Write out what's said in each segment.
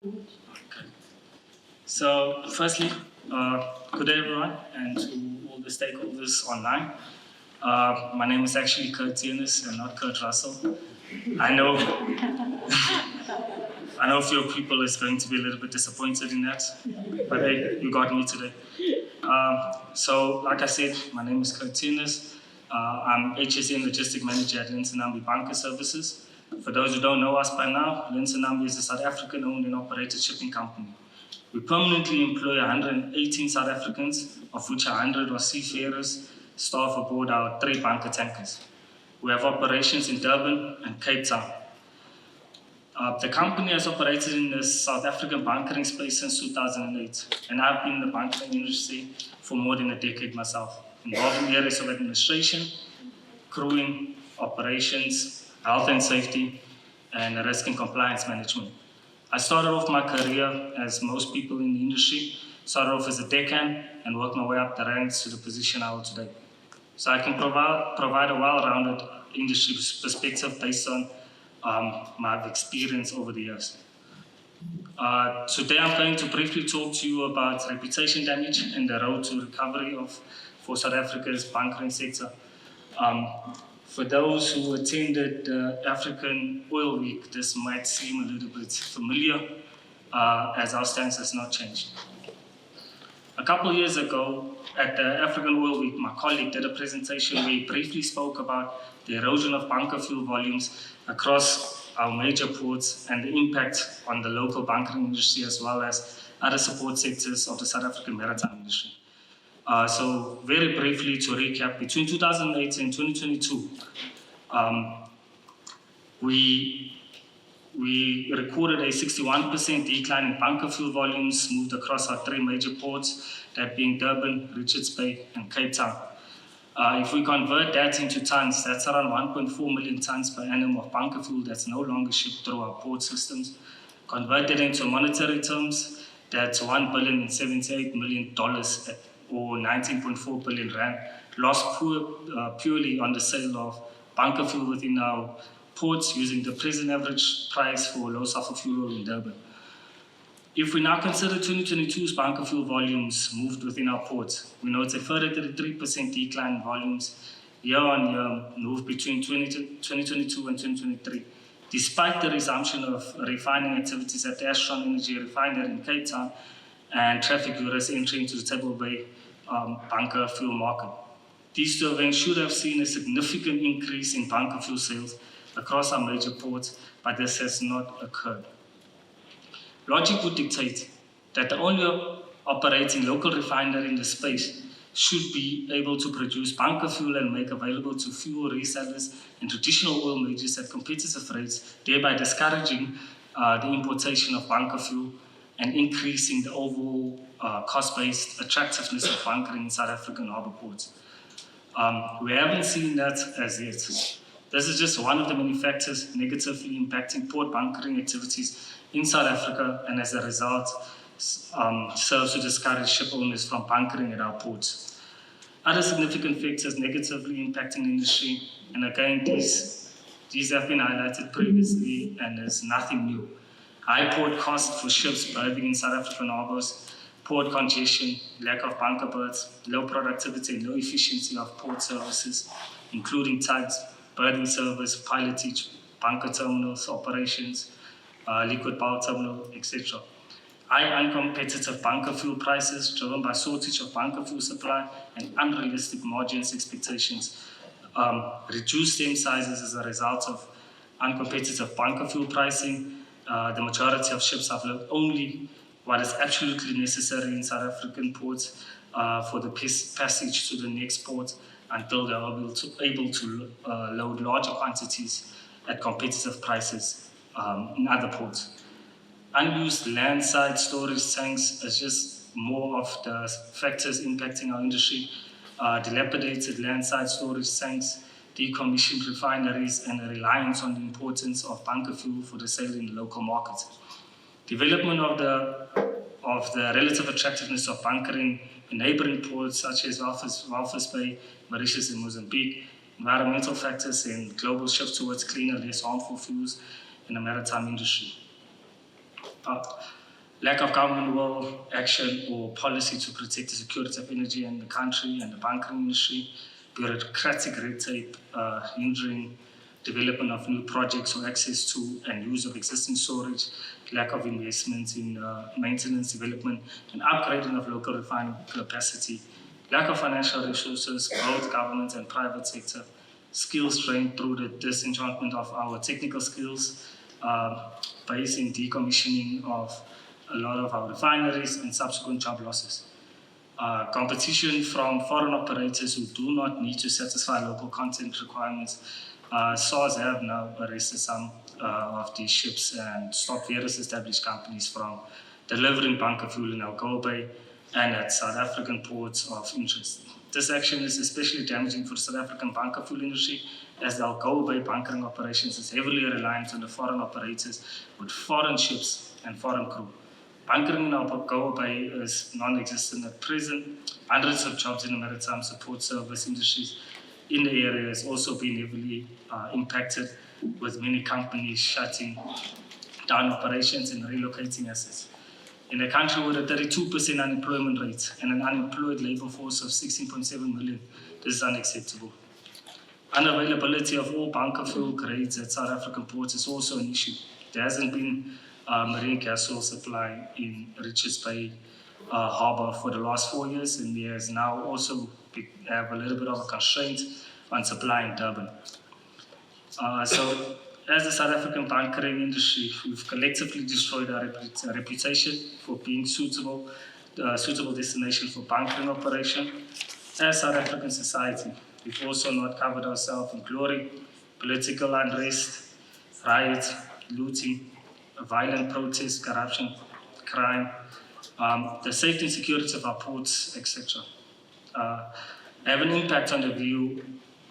Okay. So, firstly, good day everyone, and to all the stakeholders online. My name is actually Kurt Tienis and not Kurt Russell. I know, I know a few people is going to be a little bit disappointed in that, but hey, you got me today. So, like I said, my name is Kurt Tienis. I'm HSN Logistic Manager at Linsenambi Banker Services. For those who don't know us by now, Linsenambi is a South African-owned and operated shipping company. We permanently employ 118 South Africans, of which 100 are seafarers, staff aboard our 3 bunker tankers. We have operations in Durban and Cape Town. The company has operated in the South African bunkering space since 2008, and I've been in the bunkering industry for more than a decade myself, involved in areas of administration, crewing, operations, health and safety, and risk and compliance management. I started off my career, as most people in the industry, started off as a deckhand and worked my way up the ranks to the position I hold today. So I can provide a well-rounded industry perspective based on my experience over the years. Today I'm going to briefly talk to you about reputation damage and the road to recovery for South Africa's bunkering sector. For those who attended the African Oil Week, this might seem a little bit familiar, as our stance has not changed. A couple of years ago, at the African Oil Week, my colleague did a presentation where he briefly spoke about the erosion of bunker fuel volumes across our major ports and the impact on the local bunkering industry as well as other support sectors of the South African maritime industry. So very briefly to recap, between 2008 and 2022, we recorded a 61% decline in bunker fuel volumes moved across our 3 major ports, that being Durban, Richards Bay, and Cape Town. If we convert that into tons, that's around 1.4 million tons per annum of bunker fuel that's no longer shipped through our port systems. Converted into monetary terms, that's $1.078 billion or 19.4 billion rand, lost purely on the sale of bunker fuel within our ports using the present average price for low sulfur fuel oil in Durban. If we now consider 2022's bunker fuel volumes moved within our ports, we note a further 33% decline in volumes year on year moved between 2022 and 2023, despite the resumption of refining activities at the Astron Energy refinery in Cape Town and Trafigura's entry into the Table Bay bunker fuel market. These 2 events should have seen a significant increase in bunker fuel sales across our major ports, but this has not occurred. Logic would dictate that the only operating local refinery in the space should be able to produce bunker fuel and make available to fuel resellers and traditional oil majors at competitive rates, thereby discouraging the importation of bunker fuel and increasing the overall cost-based attractiveness of bunkering in South African harbour ports. We haven't seen that as yet. This is just one of the many factors negatively impacting port bunkering activities in South Africa, and as a result, serves to discourage ship owners from bunkering at our ports. Other significant factors negatively impacting the industry, and again, these have been highlighted previously and is nothing new. High port costs for ships berthing in South African harbours, port congestion, lack of bunker berths, low productivity and low efficiency of port services, including tugs, berthing service, pilotage, bunker terminals, operations, liquid bulk terminal, etc. High uncompetitive bunker fuel prices driven by shortage of bunker fuel supply and unrealistic margins expectations. Reduced stem sizes as a result of uncompetitive bunker fuel pricing. The majority of ships have only what is absolutely necessary in South African ports for the passage to the next port until they are able to load larger quantities at competitive prices in other ports. Unused landside storage tanks is just more of the factors impacting our industry. Dilapidated landside storage tanks, decommissioned refineries, and a reliance on the importance of bunker fuel for the sale in the local market. Development of the relative attractiveness of bunkering in neighboring ports such as Walvis Bay, Mauritius, and Mozambique, environmental factors, and global shift towards cleaner, less harmful fuels in the maritime industry. Uh, Lack of government will, action, or policy to protect the security of energy in the country and the bunkering industry, bureaucratic red tape hindering development of new projects or access to and use of existing storage, lack of investment in maintenance, development, and upgrading of local refining capacity, lack of financial resources, both government and private sector, skills drained through the disenchantment of our technical skills, based in decommissioning of a lot of our refineries and subsequent job losses. Competition from foreign operators who do not need to satisfy local content requirements. SARS have now arrested some of these ships and stopped various established companies from delivering bunker fuel in Algoa Bay and at South African ports of interest. This action is especially damaging for the South African bunker fuel industry, as the Algoa Bay bunkering operations is heavily reliant on the foreign operators with foreign ships and foreign crew. Bunkering in Algoa Bay is non-existent at present. Hundreds of jobs in the maritime support service industries in the area has also been heavily impacted, with many companies shutting down operations and relocating assets. In a country with a 32% unemployment rate and an unemployed labor force of 16.7 million, this is unacceptable. Unavailability of all bunker fuel grades at South African ports is also an issue. There hasn't been marine gas oil supply in Richards Bay Harbour for the last 4 years, and there has now also have a little bit of a constraint on supply in Durban. So, as the South African bunkering industry, we've collectively destroyed our reputation for being suitable destination for bunkering operation. As South African society, we've also not covered ourselves in glory, political unrest, riots, looting, violent protests, corruption, crime, the safety and security of our ports, etc. Have an impact on the view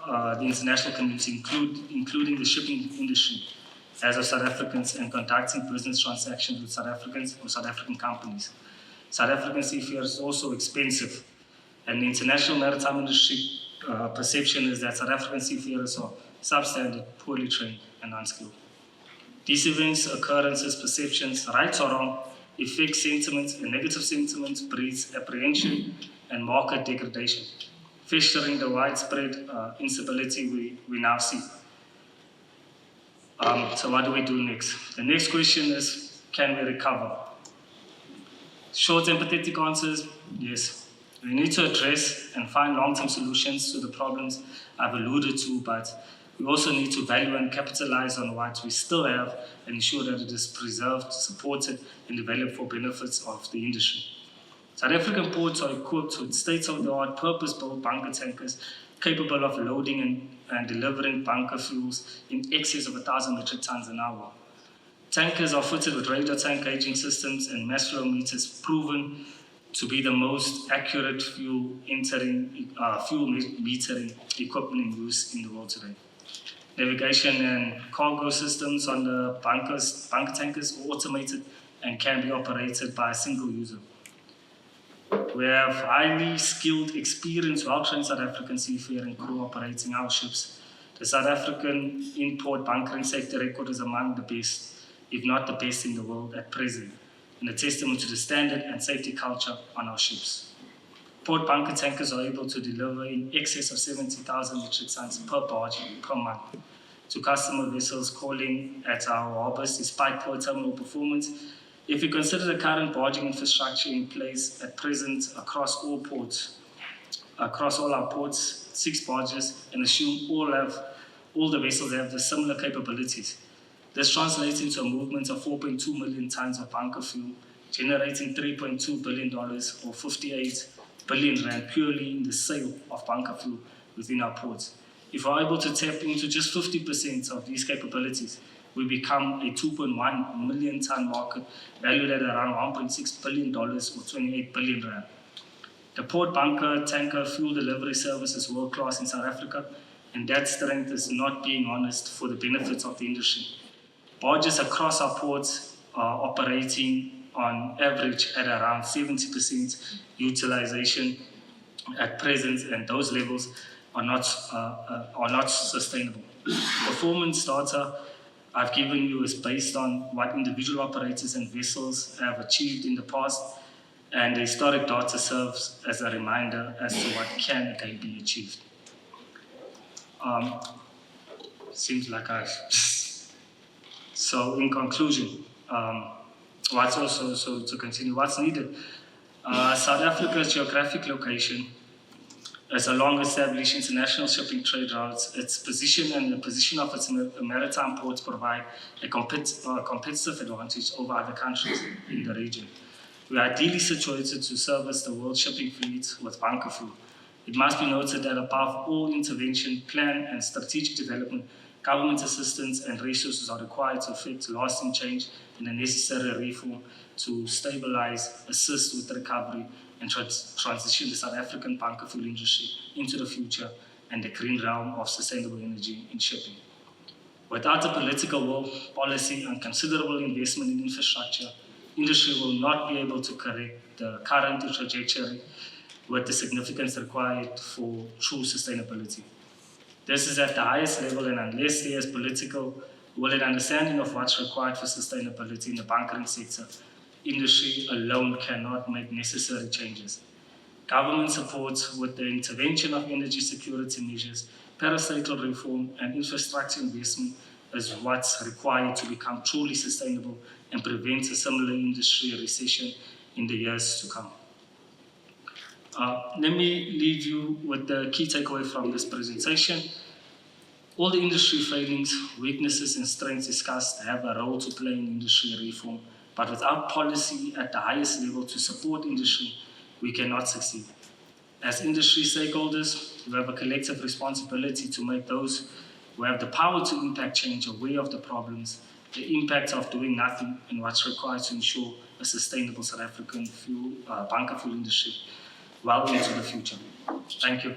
the international community, including the shipping industry, as of South Africans and conducting business transactions with South Africans or South African companies. South African seafaring is also expensive, and the international maritime industry perception is that South African seafarers are substandard, poorly trained, and unskilled. These events, occurrences, perceptions, right or wrong, affect sentiments, and negative sentiments breeds apprehension and market degradation, festering the widespread instability we now see. So what do we do next? The next question is, can we recover? Short and pathetic answers, yes. We need to address and find long-term solutions to the problems I've alluded to, but we also need to value and capitalize on what we still have and ensure that it is preserved, supported, and developed for benefits of the industry. South African ports are equipped with state-of-the-art purpose-built bunker tankers capable of loading and delivering bunker fuels in excess of 1,000 metric tons an hour. Tankers are fitted with radar tank gauging systems and mass flow meters proven to be the most accurate fuel metering equipment in use in the world today. Navigation and cargo systems on the bunker tankers are automated and can be operated by a single user. We have highly skilled, experienced, well-trained South African seafaring crew operating our ships. The South African import bunkering safety record is among the best, if not the best in the world at present, and a testament to the standard and safety culture on our ships. Port bunker tankers are able to deliver in excess of 70,000 metric tons per barge per month to customer vessels calling at our harbours despite poor terminal performance. If we consider the current barging infrastructure in place at present across all our ports, 6 barges, and assume all the vessels have the similar capabilities, this translates into a movement of 4.2 million tons of bunker fuel, generating $3.2 billion or 58 billion rand purely in the sale of bunker fuel within our ports. If we're able to tap into just 50% of these capabilities, we become a 2.1 million ton market valued at around $1.6 billion or 28 billion rand. The port bunker tanker fuel delivery service is world class in South Africa, and that strength is not being harnessed for the benefits of the industry. Barges across our ports are operating on average at around 70% utilization at present, and those levels are not sustainable. Performance data I've given you is based on what individual operators and vessels have achieved in the past, and the historic data serves as a reminder as to what can again be achieved. Seems like I've... So in conclusion, what's also, so to continue, what's needed? South Africa's geographic location as a long-established international shipping trade routes, its position and the position of its maritime ports provide a competitive advantage over other countries in the region. We are ideally situated to service the world shipping fleets with bunker fuel. It must be noted that above all intervention, plan and strategic development, government assistance and resources are required to effect lasting change in the necessary reform to stabilize, assist with recovery, and transition the South African bunker fuel industry into the future and the green realm of sustainable energy in shipping. Without a political will, policy, and considerable investment in infrastructure, industry will not be able to correct the current trajectory with the significance required for true sustainability. This is at the highest level, and unless there is political will and understanding of what's required for sustainability in the bunkering sector, industry alone cannot make necessary changes. Government support with the intervention of energy security measures, parastatal reform, and infrastructure investment is what's required to become truly sustainable and prevent a similar industry recession in the years to come. Let me leave you with the key takeaway from this presentation. All the industry failings, weaknesses, and strengths discussed have a role to play in industry reform, but without policy at the highest level to support industry, we cannot succeed. As industry stakeholders, we have a collective responsibility to make those who have the power to impact change aware of the problems, the impact of doing nothing, and what's required to ensure a sustainable South African bunker fuel industry well into the future. Thank you.